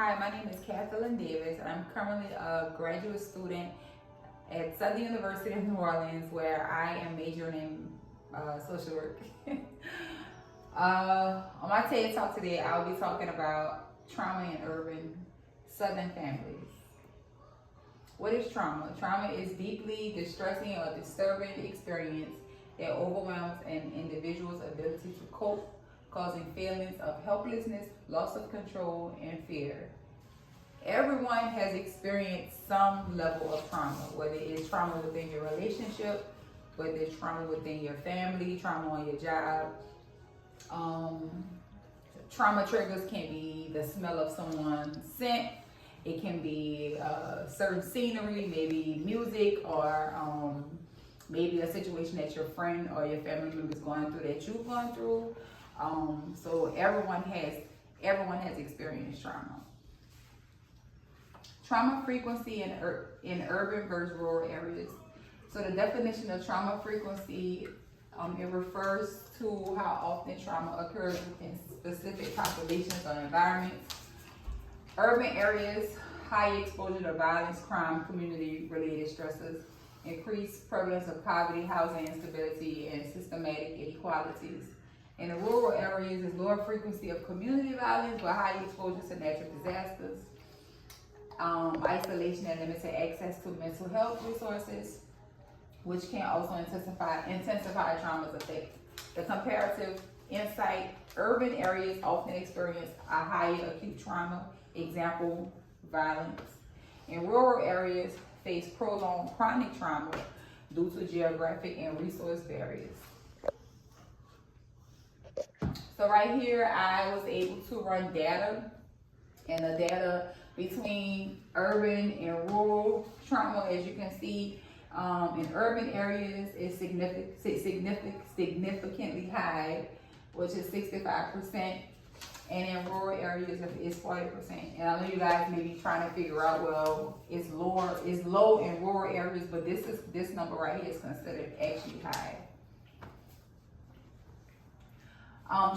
Hi, my name is Cathelyn Davis, and I'm currently a graduate student at Southern University of New Orleans, where I am majoring in social work. On my TED Talk today, I'll be talking about trauma in urban Southern families. What is trauma? Trauma is deeply distressing or disturbing experience that overwhelms an individual's ability to cope, causing feelings of helplessness, loss of control, and fear. Everyone has experienced some level of trauma, whether it's trauma within your relationship, whether it's trauma within your family, trauma on your job. Trauma triggers can be the smell of someone's scent. It can be certain scenery, maybe music, or maybe a situation that your friend or your family member is going through that you've gone through. So everyone has experienced trauma. Trauma frequency in urban versus rural areas. So the definition of trauma frequency, it refers to how often trauma occurs within specific populations or environments. Urban areas, high exposure to violence, crime, community-related stresses, increased prevalence of poverty, housing instability, and systematic inequalities. In the rural areas, is lower frequency of community violence with high exposure to natural disasters, isolation and limited access to mental health resources, which can also intensify trauma's effect. The comparative insight: urban areas often experience a higher acute trauma, example, violence. In rural areas, face prolonged chronic trauma due to geographic and resource barriers. So right here, I was able to run data, and the data between urban and rural trauma, as you can see, in urban areas is significantly high, which is 65%, and in rural areas it's 40%. And I know you guys may be trying to figure out, well, it's low in rural areas, but this number right here is considered actually high.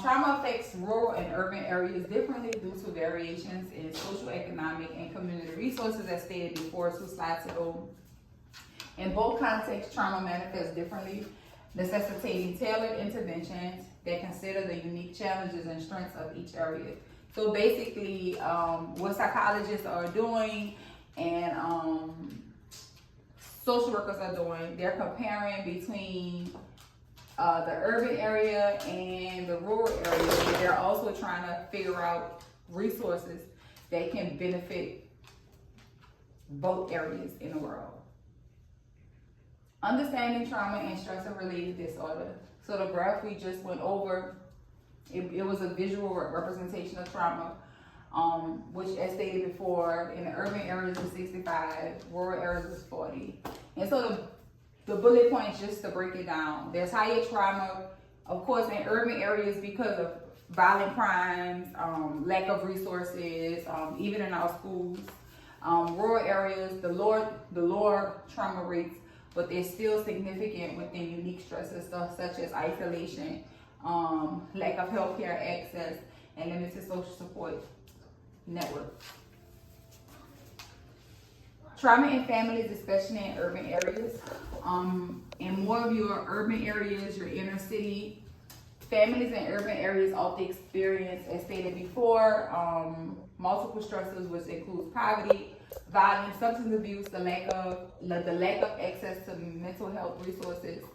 Trauma affects rural and urban areas differently due to variations in socioeconomic and community resources, as stated before 2 slides ago. In both contexts, trauma manifests differently, necessitating tailored interventions that consider the unique challenges and strengths of each area. So basically, what psychologists are doing and social workers are doing, they're comparing between the urban area and the rural area. They're also trying to figure out resources that can benefit both areas in the world. Understanding trauma and stressor-related disorder. So the graph we just went over, it was a visual representation of trauma, which, as stated before, in the urban areas is 65, rural areas is 40. And so the bullet points, just to break it down, there's higher trauma, of course, in urban areas because of violent crimes, lack of resources, even in our schools. Rural areas, the lower trauma rates, but they're still significant within unique stresses such as isolation, lack of healthcare access, and limited social support networks. Trauma in families, especially in urban areas. In more of your urban areas, your inner city, families in urban areas often experience, as stated before, multiple stressors, which includes poverty, violence, substance abuse, the lack of access to mental health resources.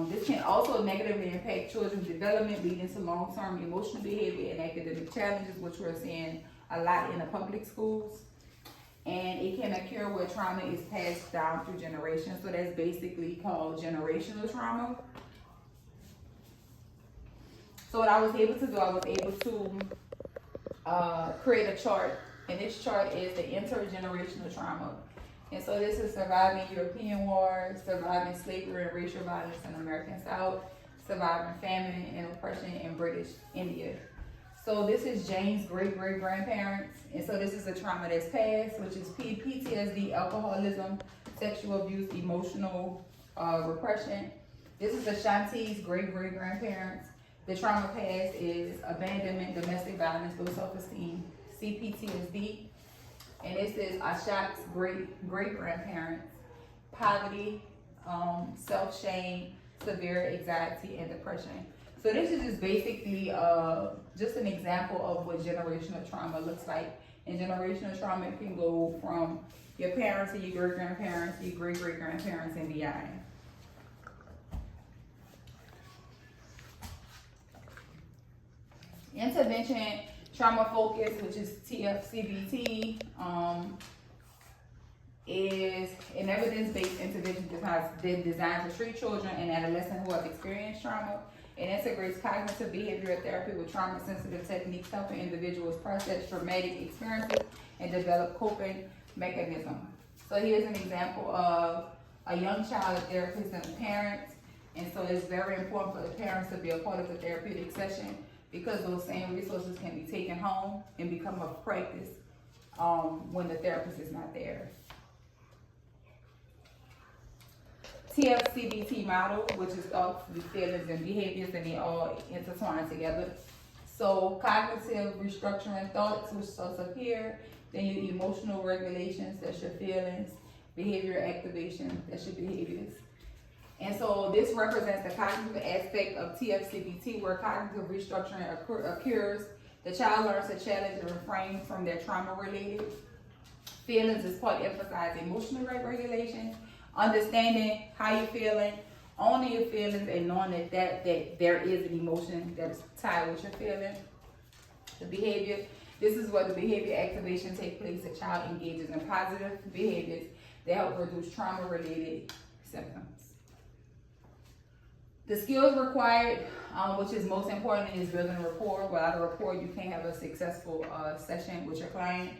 This can also negatively impact children's development, leading to long-term emotional behavior and academic challenges, which we're seeing a lot in the public schools. And it can occur where trauma is passed down through generations. So that's basically called generational trauma. So what I was able to do, I was able to create a chart. And this chart is the intergenerational trauma. And so this is surviving European war, surviving slavery and racial violence in the American South, surviving famine and oppression in British India. So this is Jane's great-great-grandparents. And so this is a trauma that's passed, which is PTSD, alcoholism, sexual abuse, emotional repression. This is Ashanti's great-great-grandparents. The trauma past is abandonment, domestic violence, low self-esteem, CPTSD, and this is Ashak's great-grandparents, poverty, self-shame, severe anxiety, and depression. So this is just basically just an example of what generational trauma looks like. And generational trauma can go from your parents to your great-grandparents, your great-great-grandparents, and beyond. Intervention trauma focus, which is TFCBT, is an evidence-based intervention designed to treat children and adolescents who have experienced trauma. It integrates cognitive behavioral therapy with trauma-sensitive techniques, helping individuals process traumatic experiences and develop coping mechanisms. So here's an example of a young child, a therapist, and a parent. And so it's very important for the parents to be a part of the therapeutic session, because those same resources can be taken home and become a practice when the therapist is not there. TFCBT model, which is thoughts, feelings, and behaviors, and they all intertwine together. So cognitive restructuring thoughts, which starts up here, then your emotional regulations, that's your feelings, behavior activation, that's your behaviors. And so this represents the cognitive aspect of TFCBT, where cognitive restructuring occurs. The child learns to challenge and refrain from their trauma-related. Feelings is part emphasized emotional regulation, understanding how you're feeling, owning your feelings, and knowing that there is an emotion that's tied with your feeling. The behavior, this is where the behavior activation takes place. The child engages in positive behaviors that help reduce trauma-related symptoms. The skills required, which is most important, is building a rapport. Without a rapport, you can't have a successful session with your client.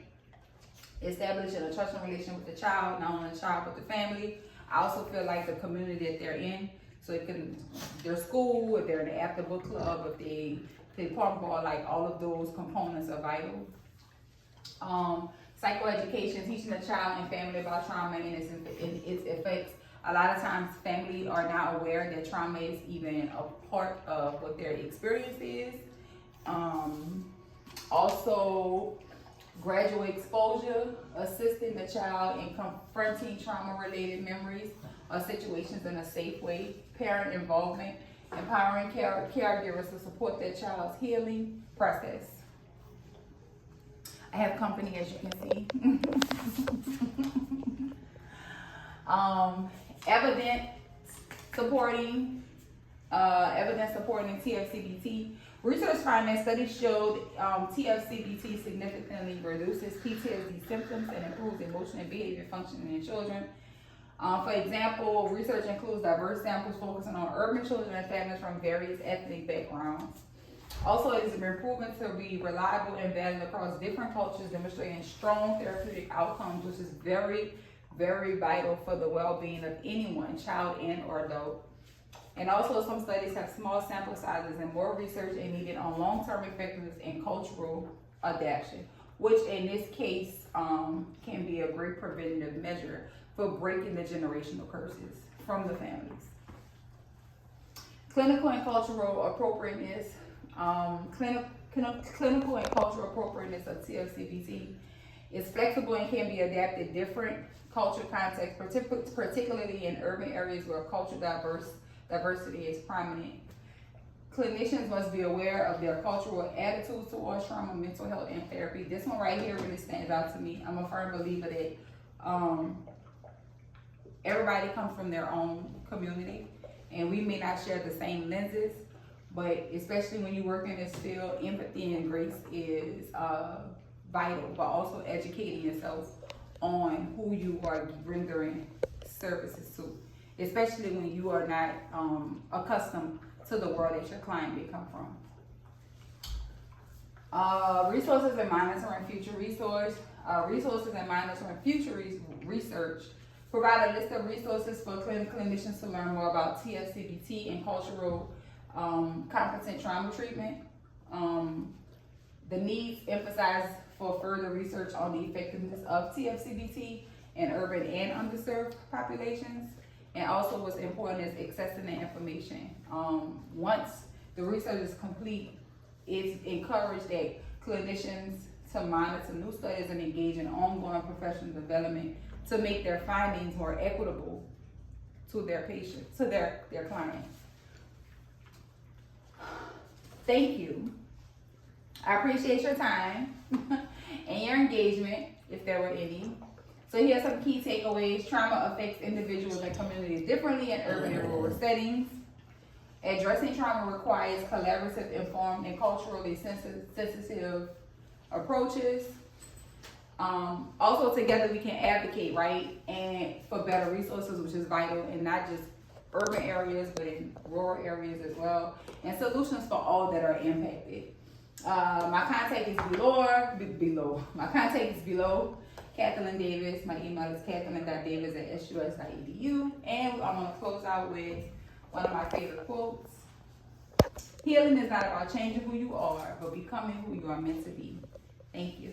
Establishing a trusting relation with the child, not only the child but the family. I also feel like the community that they're in, so it can, their school, if they're in the after book club, if they play park ball, like all of those components are vital. Psychoeducation, teaching the child and family about trauma and its effects. A lot of times family are not aware that trauma is even a part of what their experience is. Also, gradual exposure, assisting the child in confronting trauma-related memories or situations in a safe way. Parent involvement, empowering caregivers to support their child's healing process. I have company, as you can see. Evidence supporting TFCBT. Research found that studies showed TFCBT significantly reduces PTSD symptoms and improves emotional and behavior functioning in children. For example, research includes diverse samples focusing on urban children and families from various ethnic backgrounds. Also, it is an improvement to be reliable and valid across different cultures, demonstrating strong therapeutic outcomes, which is very, very vital for the well-being of anyone, child and or adult. And also, some studies have small sample sizes, and more research is needed on long-term effectiveness and cultural adaptation, which in this case can be a great preventative measure for breaking the generational curses from the families. Clinical and cultural appropriateness. Clinical and cultural appropriateness of TFCBT is flexible and can be adapted to different cultural contexts, particularly in urban areas where cultural diversity is prominent. Clinicians must be aware of their cultural attitudes towards trauma, mental health, and therapy. This one right here really stands out to me. I'm a firm believer that everybody comes from their own community, and we may not share the same lenses, but especially when you work in this field, empathy and grace is vital, but also educating yourself on who you are rendering services to, especially when you are not accustomed to the world that your client may come from. Resources and monitoring future resources and monitoring future research. Provide a list of resources for clinicians to learn more about TFCBT and cultural competent trauma treatment. The needs emphasize for further research on the effectiveness of TFCBT in urban and underserved populations. And also what's important is accessing the information. Once the research is complete, it's encouraged that clinicians to monitor new studies and engage in ongoing professional development to make their findings more equitable to their patients, to their clients. Thank you. I appreciate your time and your engagement, if there were any. So here are some key takeaways. Trauma affects individuals and communities differently in urban and rural settings. Addressing trauma requires collaborative, informed, and culturally sensitive approaches. Also, together we can advocate, right, and for better resources, which is vital in not just urban areas, but in rural areas as well, and solutions for all that are impacted. My contact is below. My contact is below. Cathelyn Davis. My email is cathelyn.davis@sus.edu. And I'm gonna close out with one of my favorite quotes. Healing is not about changing who you are, but becoming who you are meant to be. Thank you.